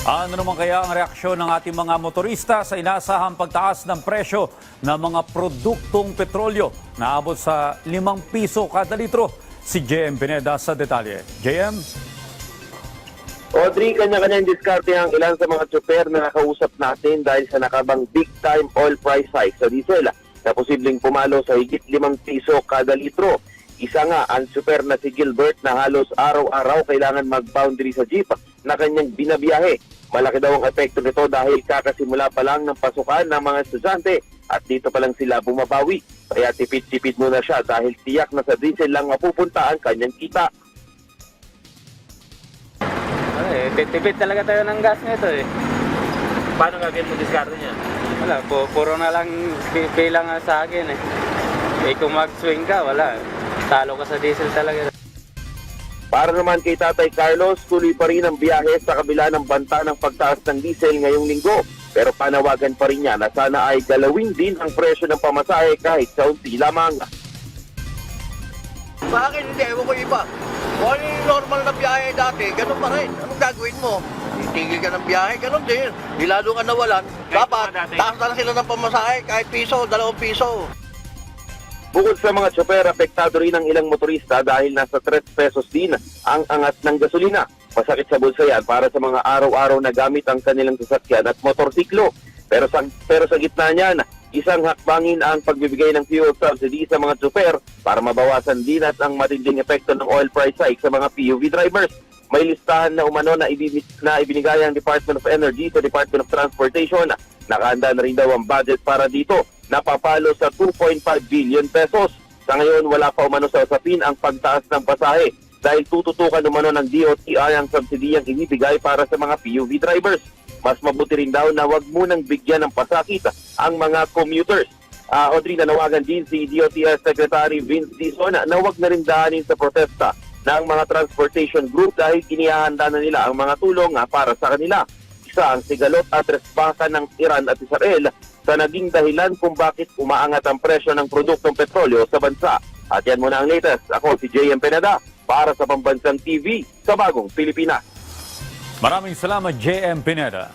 Ano naman kaya ang reaksyon ng ating mga motorista sa inaasahang pagtaas ng presyo ng mga produktong petrolyo na abot sa 5 piso kada litro? Si JM Pineda sa detalye. JM? Audrey, kanya-kanyang diskarte ang ilan sa mga tsuper na nakausap natin dahil sa nakabang big-time oil price hike sa diesel na posibleng pumalo sa higit 5 piso kada litro. Isa nga ang tsuper na si Gilbert na halos araw-araw kailangan mag-boundary sa jeep na kanyang binabiyahe. Malaki daw ang epekto nito dahil kakasimula pa lang ng pasukan ng mga estudyante at dito pa lang sila bumabawi. Kaya tipid-tipid muna siya dahil tiyak na sa diesel lang mapupunta ang kanyang kita. Tipid talaga tayo ng gas nito eh. Paano gagawin mo diskarte niya? Wala, puro na lang bilang sa akin eh. Eh kung mag-swing ka, wala. Talo ka sa diesel talaga. Para naman kay Tatay Carlos, tuloy pa rin ang biyahe sa kabila ng banta ng pagtaas ng diesel ngayong linggo. Pero panawagan pa rin niya na sana ay galawin din ang presyo ng pamasahe kahit sa unti lamang. Sa akin hindi, ewan ko iba. Kung ano yung normal na biyahe dati, ganun pa rin. Anong gagawin mo? Titigil ka ng biyahe, ganun din. Di lalo ka nawalan. Dapat, taas na lang sila ng pamasahe kahit piso, 2 piso. Bukod sa mga tsoper, apektado rin ang ilang motorista dahil nasa 3 pesos din ang angat ng gasolina. Masakit sa bulsa yan para sa mga araw-araw na gamit ang kanilang sasakyan at motorsiklo. Pero sa gitna niyan, isang hakbangin ang pagbibigay ng fuel subsidy sa mga tsoper para mabawasan din at ang matinding epekto ng oil price hike sa mga PUV drivers. May listahan na umano na ibinigay ang Department of Energy sa Department of Transportation. Nakahanda na rin daw ang budget para dito, napapalo sa 2.5 billion pesos. Sa ngayon, wala pa umano sa usapin ang pagtaas ng pasahe dahil tututukan umano ng DOTI ang subsidiyang inibigay para sa mga PUV drivers. Mas mabuti rin daw na wag munang bigyan ng pasakit ang mga commuters. Audrey, nanawagan din si DOTI Secretary Vince Dizon na wag na rin daanin sa protesta ng mga transportation group dahil kinihahanda na nila ang mga tulong para sa kanila. Isa ang sigalot at resbaka ng Iran at Israel sa naging dahilan kung bakit umaangat ang presyo ng produktong petrolyo sa bansa. At yan muna ang latest. Ako si JM Pineda para sa Pambansang TV sa Bagong Pilipinas. Maraming salamat, JM Pineda.